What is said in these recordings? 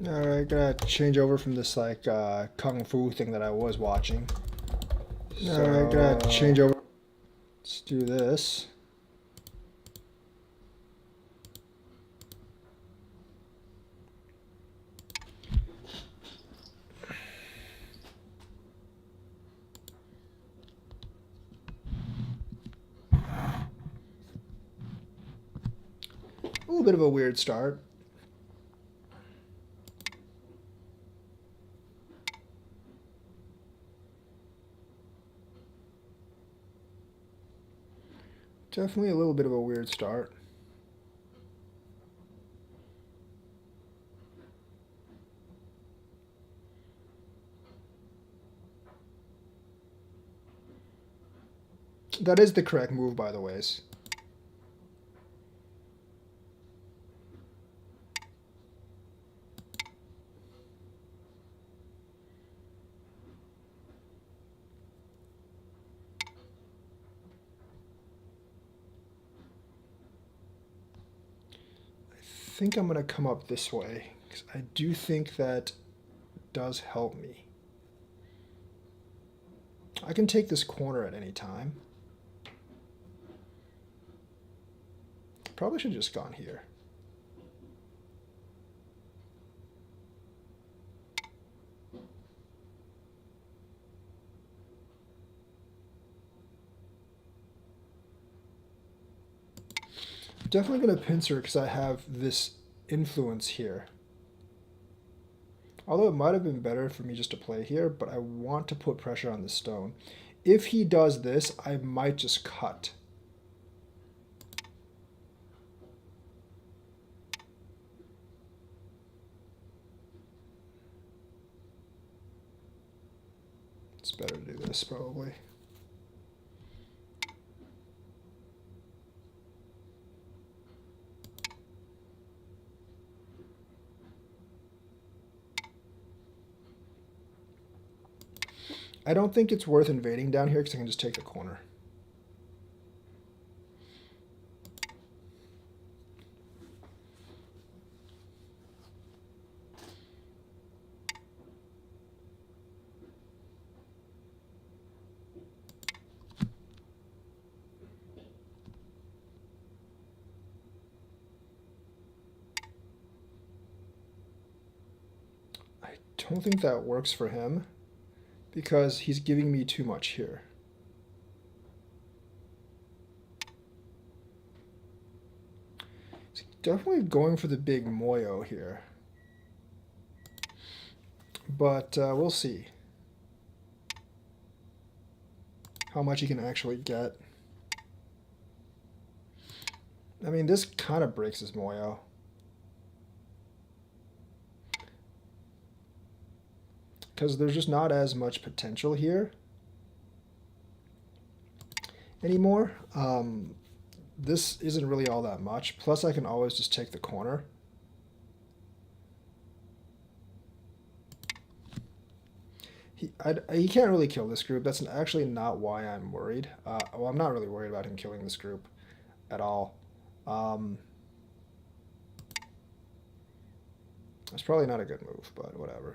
Alright, gotta change over from this like kung fu thing that I was watching. Alright, gotta change over. Let's do this. A little bit of a weird start. Definitely a little bit of a weird start. That is the correct move, by the ways. I think I'm going to come up this way, because I do think that does help me. I can take this corner at any time. Probably should have just gone here. Definitely going to pincer because I have this influence here. Although it might have been better for me just to play here, but I want to put pressure on the stone. If he does this, I might just cut. It's better to do this, probably. I don't think it's worth invading down here because I can just take the corner. I don't think that works for him because he's giving me too much here. He's definitely going for the big moyo here. But we'll see how much he can actually get. I mean, this kind of breaks his moyo. Because there's just not as much potential here anymore. This isn't really all that much. Plus, I can always just take the corner. He can't really kill this group. That's actually not why I'm worried. Well, I'm not really worried about him killing this group at all. It's probably not a good move, but whatever.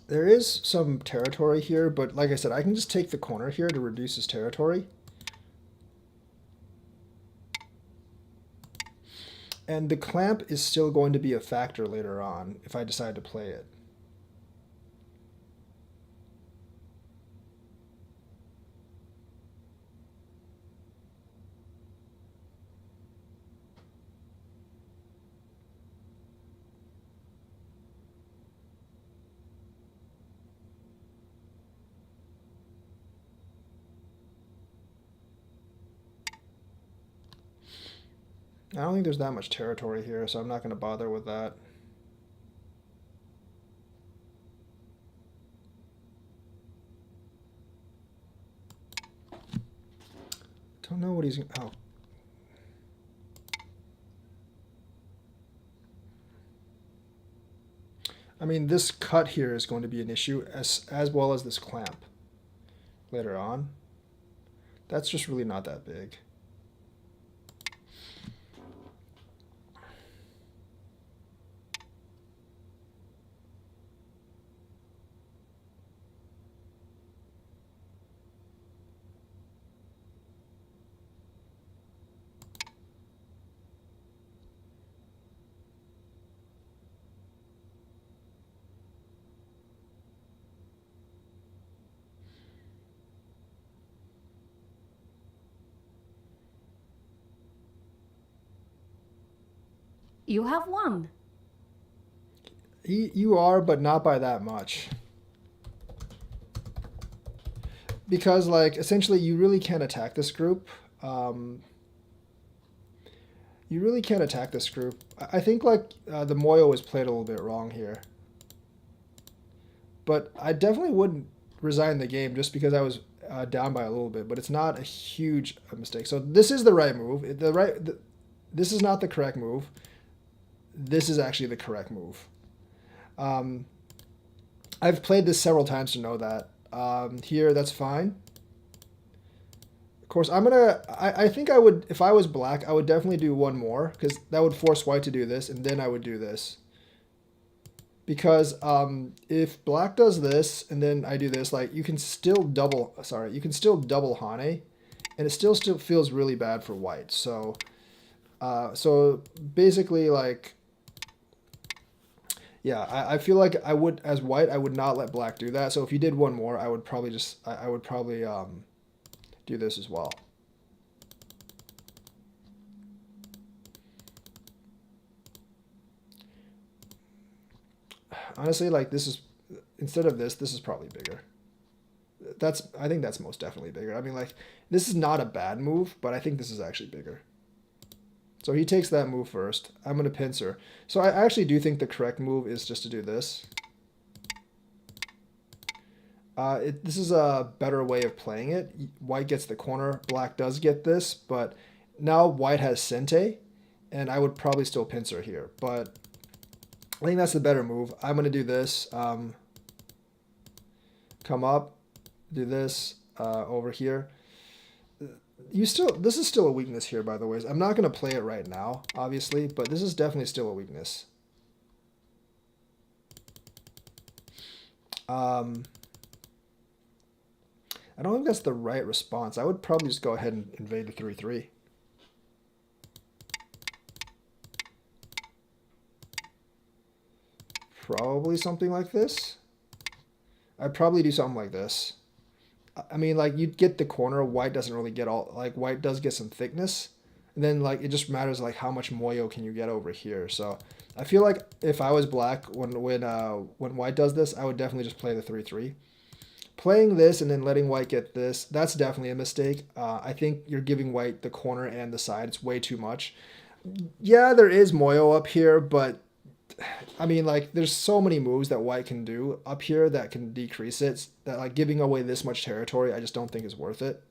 There is some territory here, but like I said, I can just take the corner here to reduce his territory. And the clamp is still going to be a factor later on if I decide to play it. I don't think there's that much territory here, so I'm not going to bother with that. Don't know what he's... Oh. I mean, this cut here is going to be an issue as well as this clamp later on. That's just really not that big. You have won. You are, but not by that much. Because, like, essentially you really can't attack this group. You really can't attack this group. I think, like, the Moyo was played a little bit wrong here. But I definitely wouldn't resign the game just because I was down by a little bit. But it's not a huge mistake. So this is the right move. This is not the correct move. This is actually the correct move. I've played this several times to know that. Here, that's fine. Of course, I think I would, if I was black, I would definitely do one more, because that would force white to do this, and then I would do this. Because if black does this, and then I do this, like, you can still double Hane, and it still feels really bad for white. So, so basically, like, yeah, I feel like I would, as white, I would not let black do that. So if you did one more, I would probably just, I would probably do this as well. Honestly, like, this is, instead of this is probably bigger. I think that's most definitely bigger. I mean, like, this is not a bad move, but I think this is actually bigger. So he takes that move first. I'm going to pincer. So I actually do think the correct move is just to do this. This is a better way of playing it. White gets the corner. Black does get this, but now white has Sente, and I would probably still pincer here. But I think that's the better move. I'm going to do this. Come up. Do this over here. This is still a weakness here, by the way. I'm not going to play it right now, obviously, but this is definitely still a weakness. I don't think that's the right response. I would probably just go ahead and invade the 3-3. Probably something like this. I'd probably do something like this. I mean, like, you'd get the corner. White doesn't really get all, like, white does get some thickness. And then, like, it just matters, like, how much Moyo can you get over here. So I feel like if I was black, when white does this, I would definitely just play the 3-3. Playing this and then letting white get this, that's definitely a mistake. I think you're giving white the corner and the side. It's way too much. Yeah, there is Moyo up here, but I mean, like, there's so many moves that white can do up here that can decrease it, that, like, giving away this much territory, I just don't think is worth it.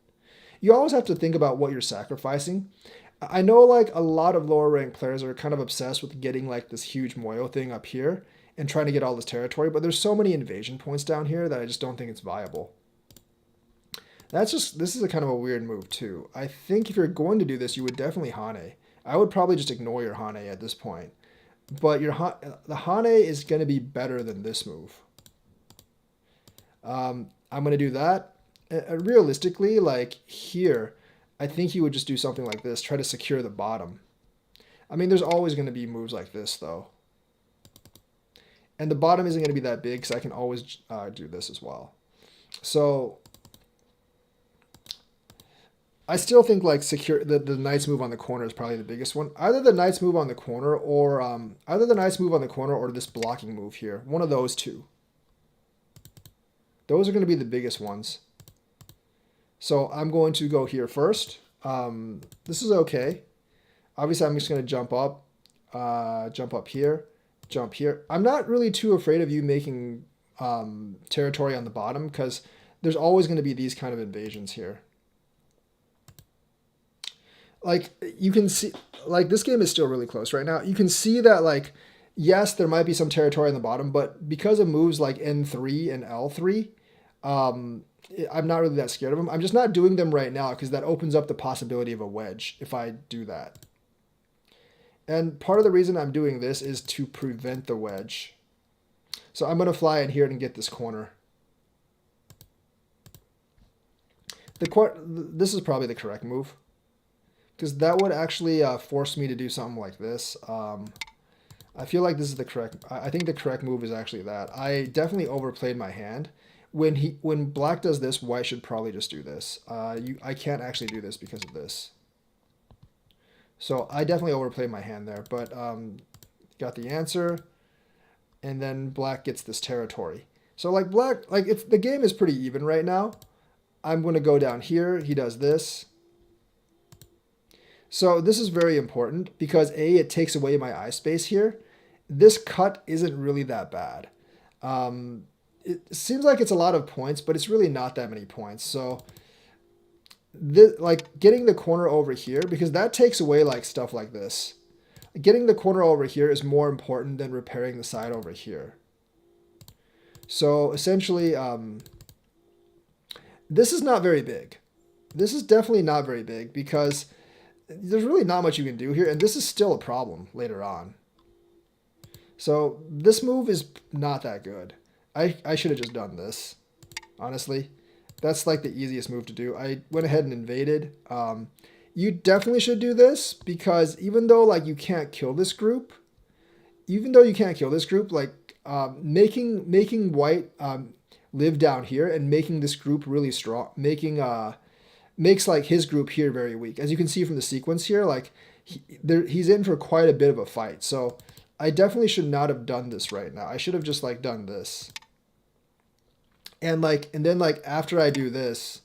You always have to think about what you're sacrificing. I know, like, a lot of lower ranked players are kind of obsessed with getting, like, this huge Moyo thing up here and trying to get all this territory, but there's so many invasion points down here that I just don't think it's viable. This is a kind of a weird move too. I think if you're going to do this, you would definitely Hane. I would probably just ignore your Hane at this point. But the Hane is going to be better than this move. I'm going to do that. Realistically, like, here, I think you would just do something like this. Try to secure the bottom. I mean, there's always going to be moves like this, though. And the bottom isn't going to be that big, because I can always do this as well. So I still think, like, the knight's move on the corner is probably the biggest one. Either the knight's move on the corner or this blocking move here. One of those two. Those are going to be the biggest ones. So I'm going to go here first. This is okay. Obviously, I'm just going to jump up here, jump here. I'm not really too afraid of you making territory on the bottom, because there's always going to be these kind of invasions here. Like, you can see, like, this game is still really close right now. You can see that, like, yes, there might be some territory on the bottom, but because of moves like N3 and L3, um, I'm not really that scared of them. I'm just not doing them right now because that opens up the possibility of a wedge if I do that. And part of the reason I'm doing this is to prevent the wedge. So I'm going to fly in here and get this corner. This is probably the correct move, because that would actually force me to do something like this. I feel like this is the correct. I think the correct move is actually that. I definitely overplayed my hand. When black does this, white should probably just do this. I can't actually do this because of this. So I definitely overplayed my hand there, but got the answer, and then black gets this territory. So like black, like if the game is pretty even right now, I'm going to go down here. He does this. So this is very important because A, it takes away my eye space here. This cut isn't really that bad. It seems like it's a lot of points, but it's really not that many points. So this, like getting the corner over here, because that takes away like stuff like this. Getting the corner over here is more important than repairing the side over here. So essentially, this is not very big. This is definitely not very big because there's really not much you can do here, and this is still a problem later on. So this move is not that good. I should have just done this, honestly. That's like the easiest move to do. I went ahead and invaded. You definitely should do this because even though like you can't kill this group, like making white live down here and making this group really strong, makes like his group here very weak. As you can see from the sequence here, like he's in for quite a bit of a fight. So I definitely should not have done this right now. I should have just like done this. And then like after I do this,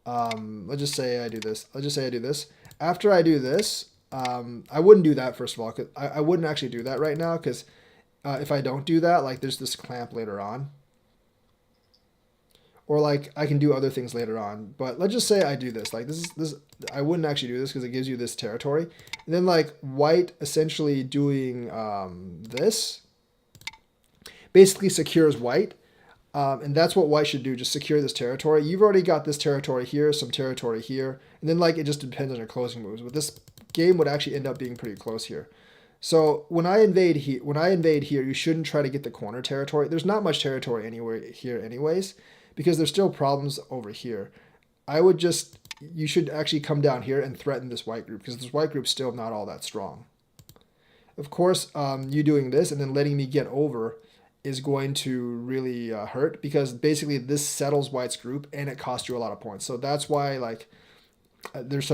let's just say I do this. After I do this, I wouldn't do that first of all, 'cause I wouldn't actually do that right now because if I don't do that, like there's this clamp later on. Or like I can do other things later on. But let's just say I do this. Like this I wouldn't actually do this because it gives you this territory. And then like white essentially doing this basically secures white. And that's what white should do, just secure this territory. You've already got this territory here, some territory here, and then like it just depends on your closing moves. But this game would actually end up being pretty close here. So when I invade here, you shouldn't try to get the corner territory. There's not much territory anywhere here anyways, because there's still problems over here. You should actually come down here and threaten this white group, because this white group's still not all that strong. Of course, you doing this and then letting me get over is going to really hurt, because basically this settles white's group and it costs you a lot of points. So that's why like there's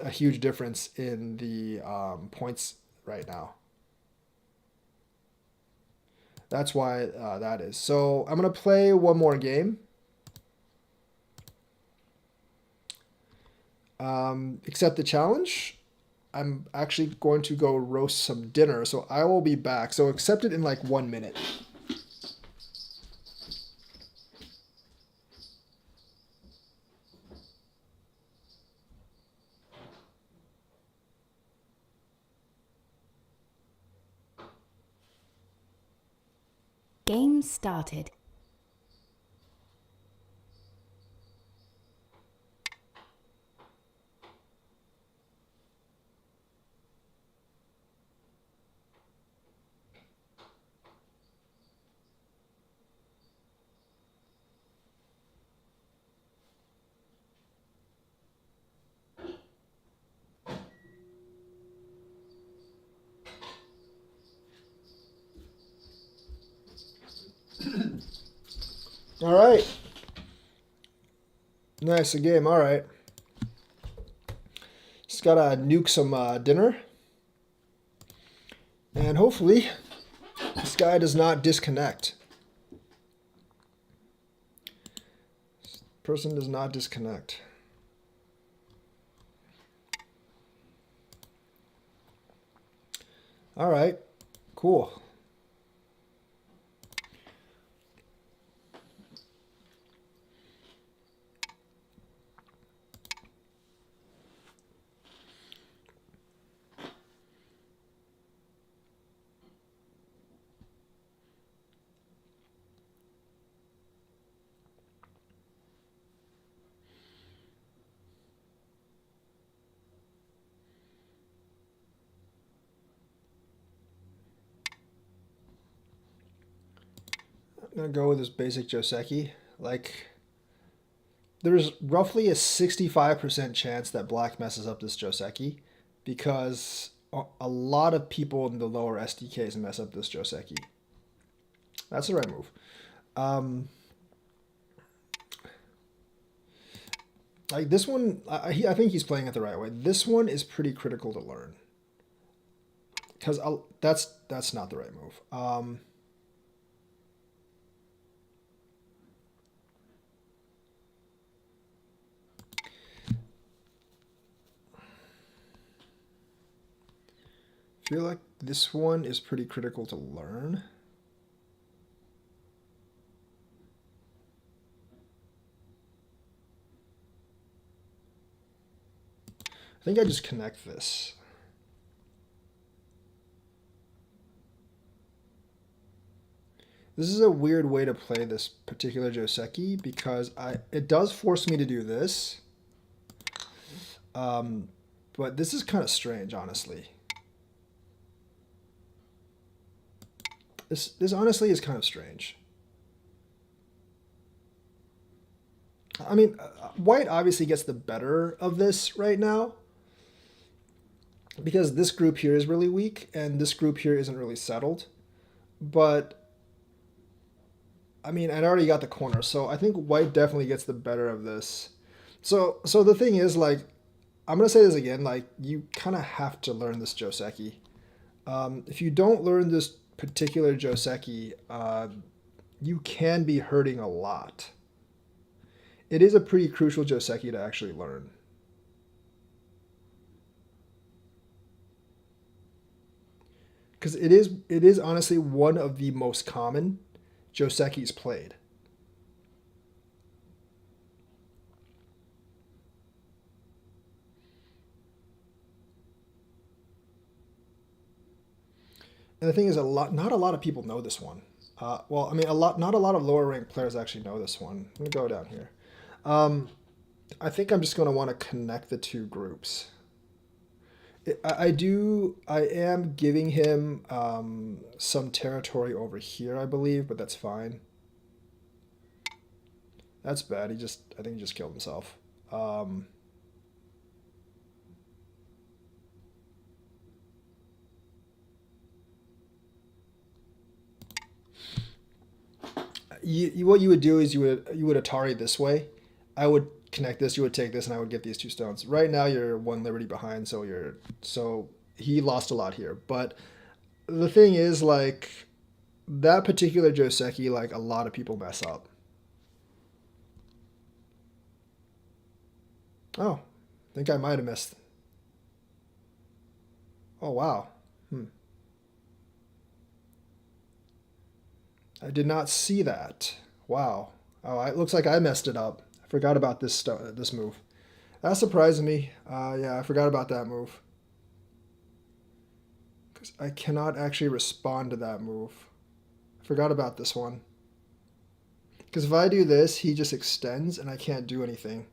a huge difference in the points right now. That's why that is. So I'm going to play one more game. Accept the challenge. I'm actually going to go roast some dinner, so I will be back. So accept it in like 1 minute. Game started. All right. Nice, a game. All right. Just gotta nuke some dinner. And hopefully this guy does not disconnect. This person does not disconnect. All right. Cool. gonna go with this basic Joseki. Like, there's roughly a 65% chance that black messes up this Joseki because a lot of people in the lower SDKs mess up this Joseki. That's the right move. Like this one, I think he's playing it the right way. This one is pretty critical to learn because that's not the right move. I feel like this one is pretty critical to learn. I think I just connect this. This is a weird way to play this particular Joseki because it does force me to do this. But this is kind of strange, honestly. This honestly is kind of strange. I mean, white obviously gets the better of this right now because this group here is really weak and this group here isn't really settled. But I mean, I already got the corner, so I think white definitely gets the better of this. So the thing is, like, I'm gonna say this again, like, you kind of have to learn this Joseki. If you don't learn this particular Joseki, you can be hurting a lot. It is a pretty crucial Joseki to actually learn. Because it is honestly one of the most common Josekis played. And the thing is, not a lot of people know this one. Well, I mean, not a lot of lower ranked players actually know this one. Let me go down here. I think I'm just going to want to connect the two groups. I am giving him some territory over here, I believe, but that's fine. That's bad. I think he just killed himself. What you would do is you would Atari this way. I would connect this. You would take this, and I would get these two stones. Right now, you're one liberty behind, so he lost a lot here. But the thing is, like, that particular Joseki, like, a lot of people mess up. Oh, I think I might have missed. Oh wow. I did not see that. Wow. Oh, it looks like I messed it up. I forgot about this move. That surprised me. Yeah, I forgot about that move. Because I cannot actually respond to that move. I forgot about this one. Because if I do this, he just extends and I can't do anything.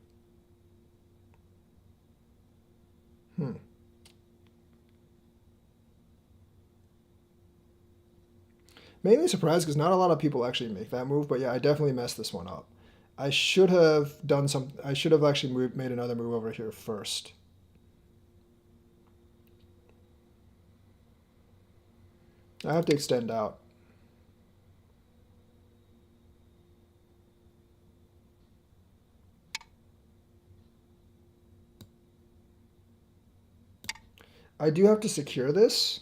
Mainly surprised because not a lot of people actually make that move, but yeah, I definitely messed this one up. I should have done some. I should have actually made another move over here first. I have to extend out. I do have to secure this.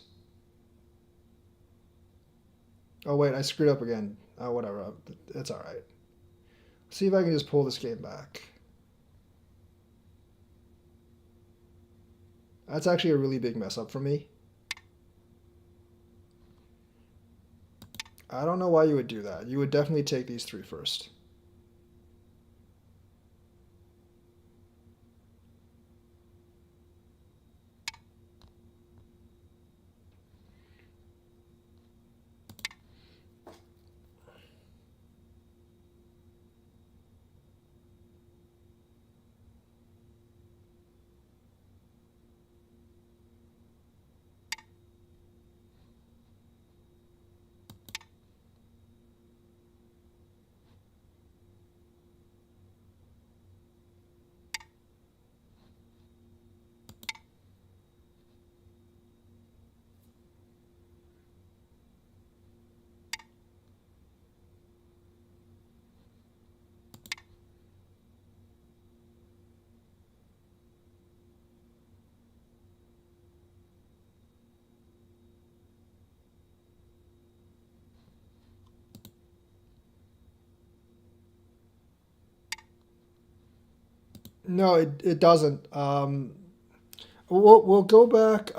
Oh wait, I screwed up again. Oh, whatever. It's all right. See if I can just pull this game back. That's actually a really big mess up for me. I don't know why you would do that. You would definitely take these three first. No, it doesn't. We'll go back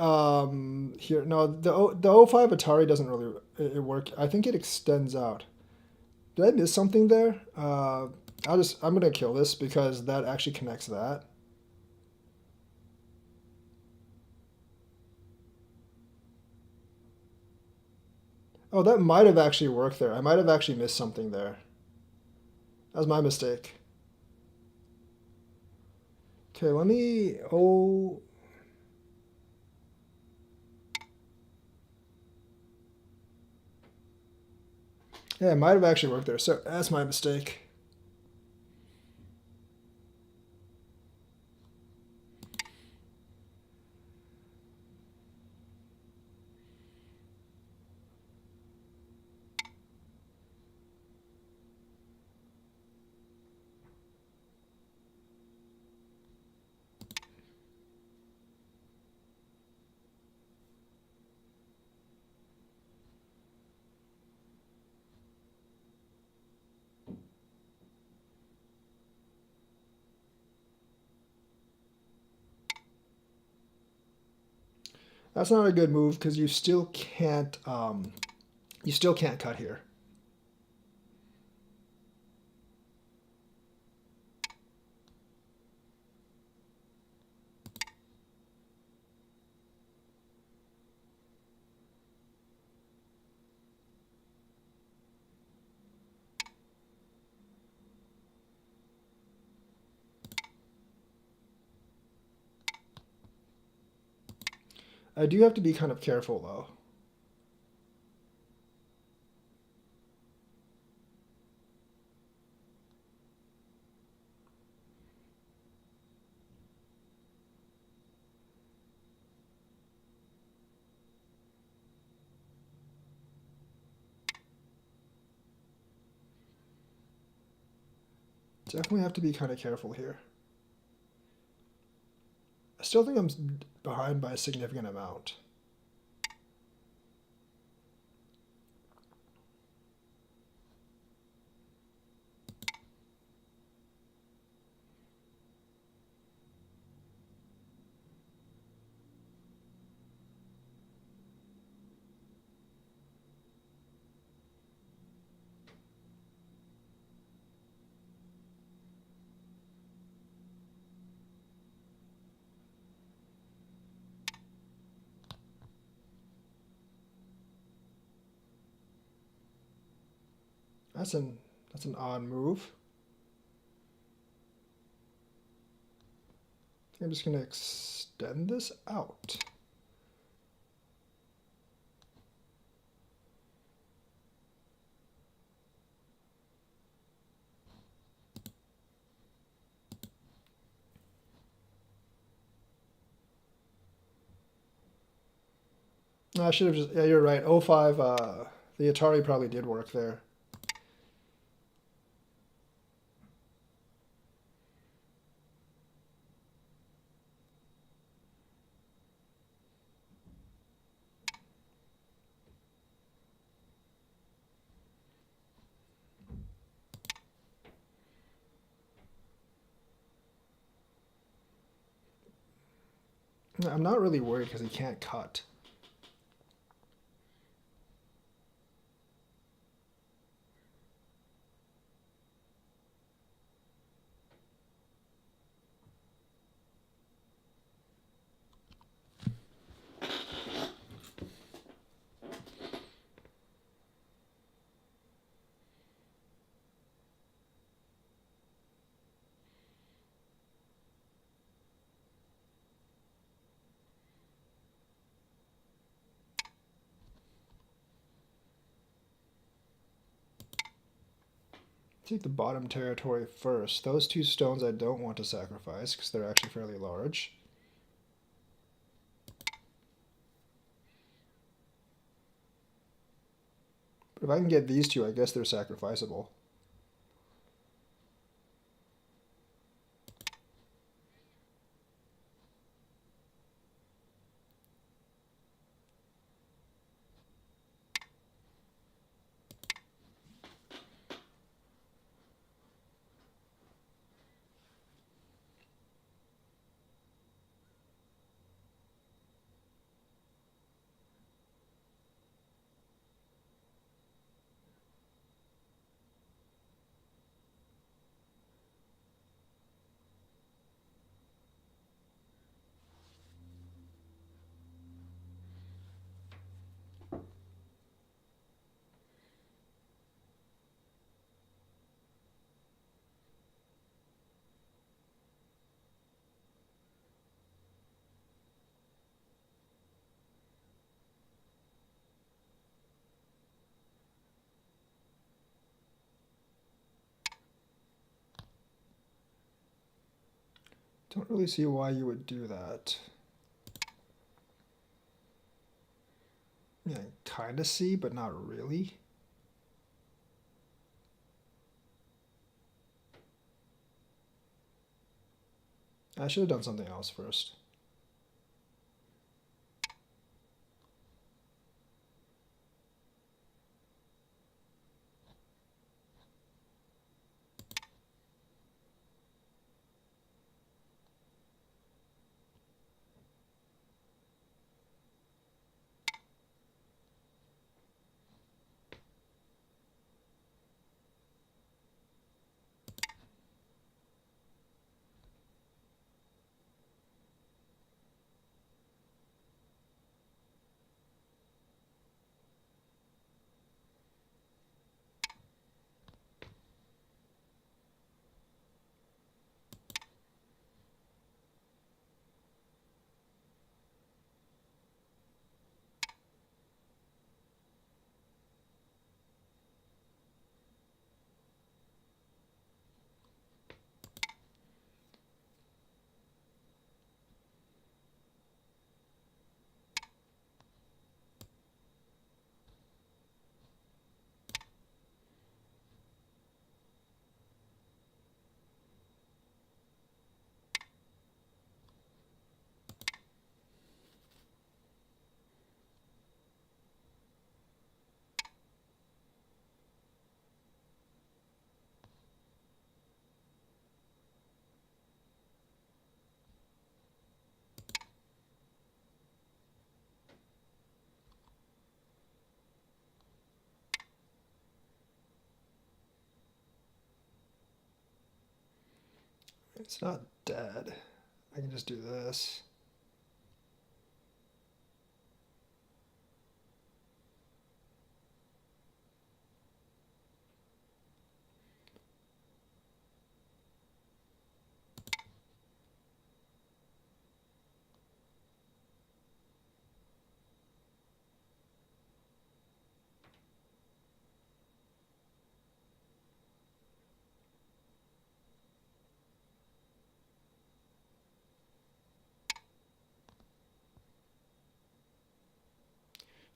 here. No, the O5 Atari doesn't really it work. I think it extends out. Did I miss something there? I'm gonna kill this because that actually connects that. Oh, that might have actually worked there. I might have actually missed something there. That was my mistake. Okay, let me. Oh, yeah, it might have actually worked there. So that's my mistake. That's not a good move because you still can't cut here. I do have to be kind of careful though. Definitely have to be kind of careful here. I still think I'm behind by a significant amount. That's an that's an odd move. I'm just gonna extend this out. I should have just, yeah, you're right. O5, the Atari probably did work there. I'm not really worried because he can't cut. Take the bottom territory first. Those two stones I don't want to sacrifice because they're actually fairly large. But if I can get these two, I guess they're sacrificable. Don't really see why you would do that. Yeah, kind of see, but not really. I should have done something else first. It's not dead. I can just do this.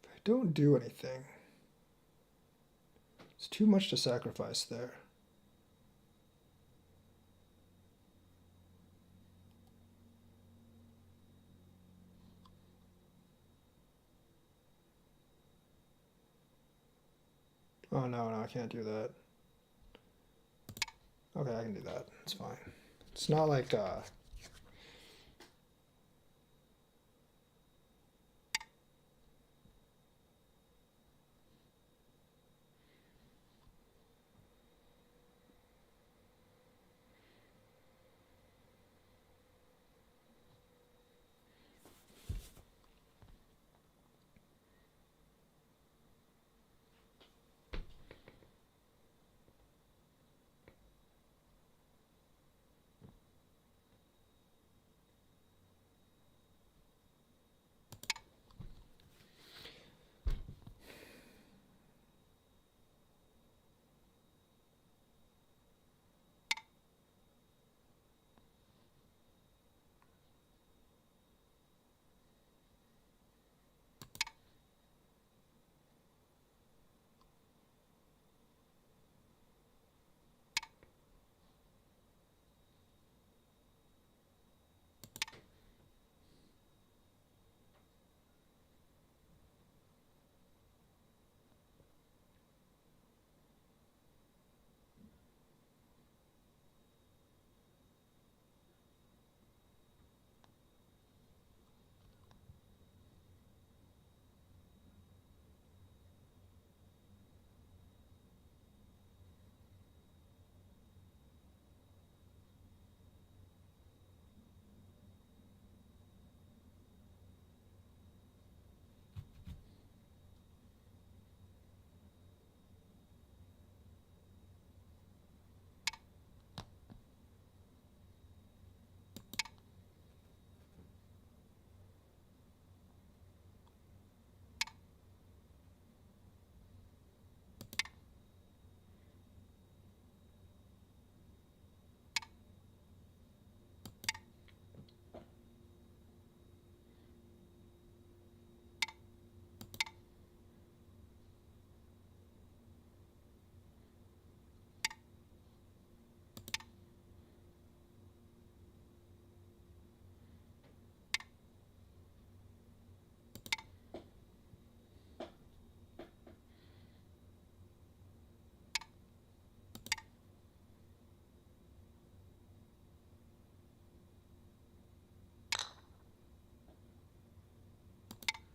If I don't do anything, it's too much to sacrifice there. Oh no, no, I can't do that. Okay, I can do that. It's fine. It's not like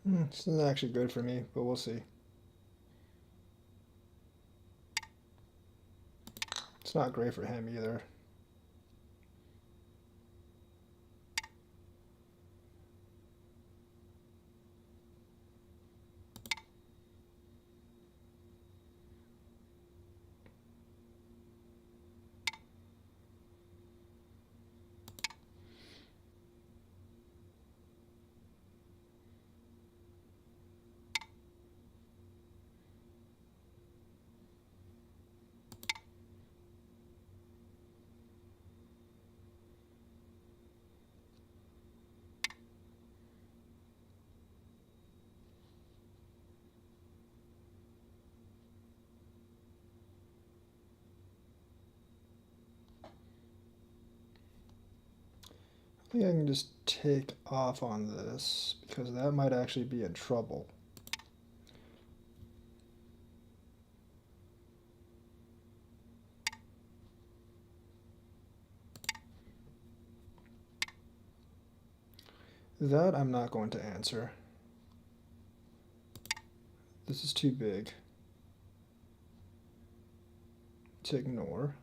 This isn't actually good for me, but we'll see. It's not great for him either. I think I can just take off on this because that might actually be in trouble. That I'm not going to answer. This is too big to ignore.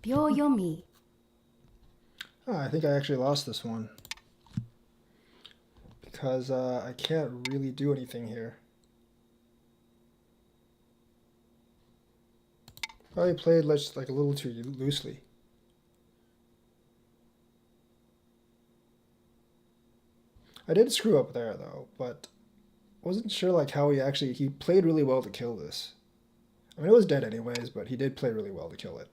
Byoyomi. I think I actually lost this one. because I can't really do anything here. Probably played like a little too loosely. I did screw up there though, but wasn't sure like how he played really well to kill this. I mean, it was dead anyways, but he did play really well to kill it.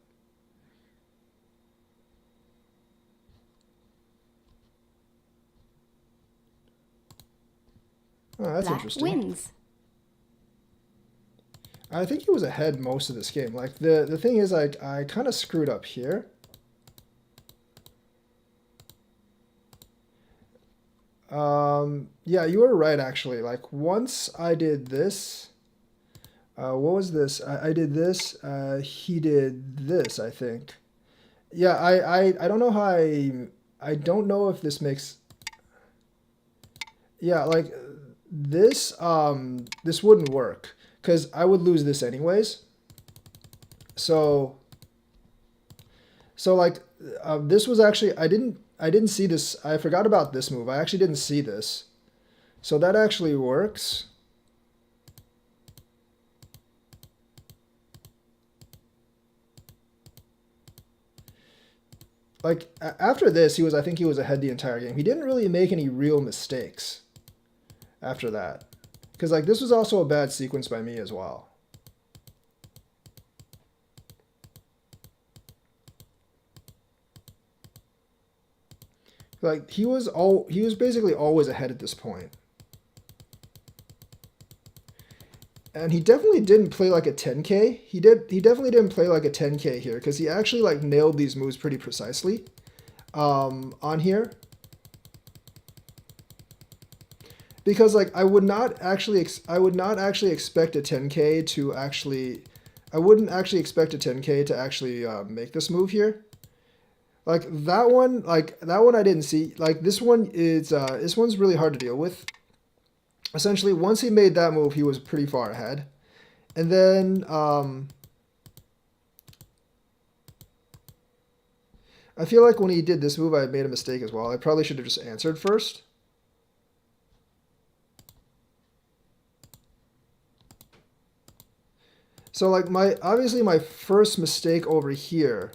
Oh, that's Black interesting. wins. I think he was ahead most of this game. Like the thing is, I kind of screwed up here. Yeah, you were right actually. Like once I did this, what was this? I did this. He did this, I think. Yeah, I don't know how I don't know if this makes. Yeah, like this wouldn't work because I would lose this anyways. So like this was actually I didn't see this. I forgot about this move. I actually didn't see this. So that actually works. Like after this, I think he was ahead the entire game. He didn't really make any real mistakes after that. Cuz like this was also a bad sequence by me as well. Like he was basically always ahead at this point. And he definitely didn't play like a 10k. He definitely didn't play like a 10k here cuz he actually like nailed these moves pretty precisely on here. Because like I would not actually expect a 10k to actually I wouldn't actually expect a 10k to actually make this move here. Like that one I didn't see. Like this one's really hard to deal with. Essentially, once he made that move, he was pretty far ahead. And then I feel like when he did this move, I made a mistake as well. I probably should have just answered first. So like obviously my first mistake over here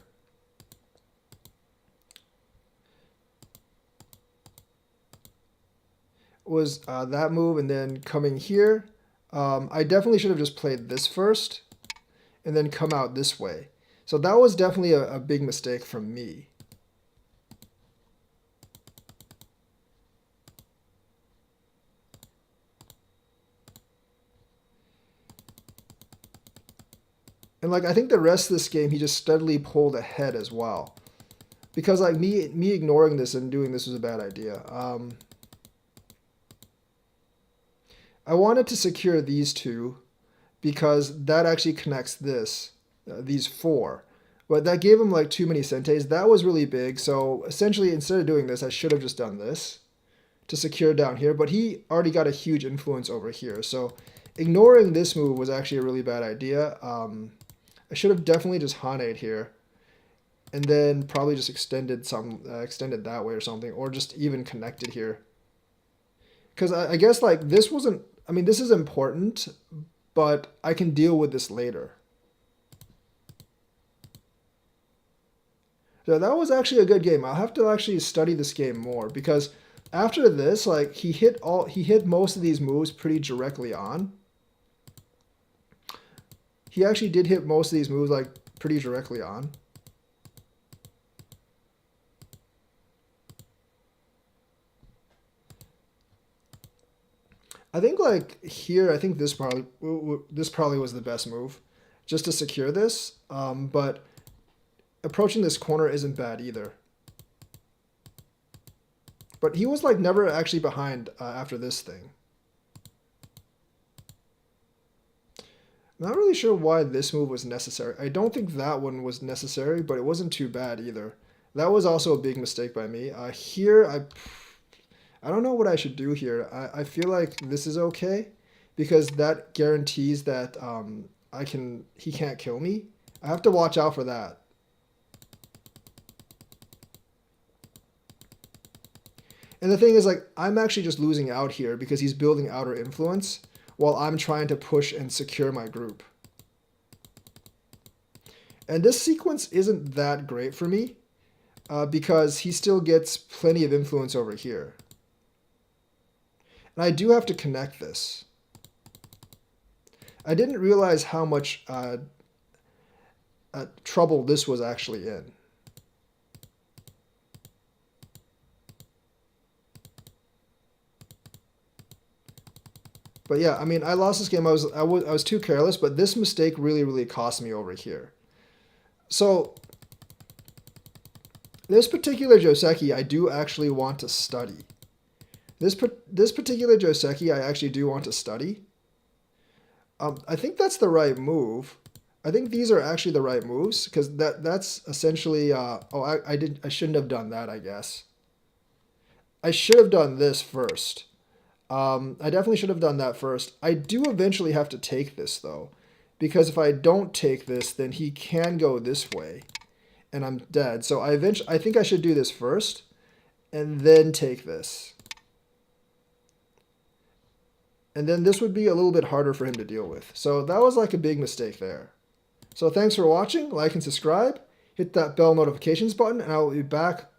was that move, and then coming here, I definitely should have just played this first and then come out this way. So that was definitely a big mistake from me. And like I think the rest of this game, he just steadily pulled ahead as well, because like me ignoring this and doing this was a bad idea. I wanted to secure these two because that actually connects these four. But that gave him like too many centes. That was really big. So essentially, instead of doing this, I should have just done this to secure down here. But he already got a huge influence over here. So ignoring this move was actually a really bad idea. I should have definitely just Haned here. And then probably just extended that way or something. Or just even connected here. Because I guess like this wasn't... I mean, this is important, but I can deal with this later. So that was actually a good game. I'll have to actually study this game more because after this, like he hit most of these moves pretty directly on. He actually did hit most of these moves like pretty directly on. I think like here, I think this probably was the best move, just to secure this. But approaching this corner isn't bad either. But he was like never actually behind after this thing. Not really sure why this move was necessary. I don't think that one was necessary, but it wasn't too bad either. That was also a big mistake by me. Here, I don't know what I should do here. I feel like this is okay because that guarantees that he can't kill me. I have to watch out for that. And the thing is, like, I'm actually just losing out here because he's building outer influence while I'm trying to push and secure my group. And this sequence isn't that great for me because he still gets plenty of influence over here. And I do have to connect this. I didn't realize how much trouble this was actually in. But yeah, I mean, I lost this game. I was too careless, but this mistake really cost me over here. So this particular Joseki, I do actually want to study. This particular Joseki, I actually do want to study. I think that's the right move. I think these are actually the right moves because that's essentially. I shouldn't have done that. I guess I should have done this first. I definitely should have done that first. I do eventually have to take this though, because if I don't take this, then he can go this way, and I'm dead. So I think I should do this first, and then take this. And then this would be a little bit harder for him to deal with. So that was like a big mistake there. So thanks for watching. Like and subscribe. Hit that bell notifications button, and I will be back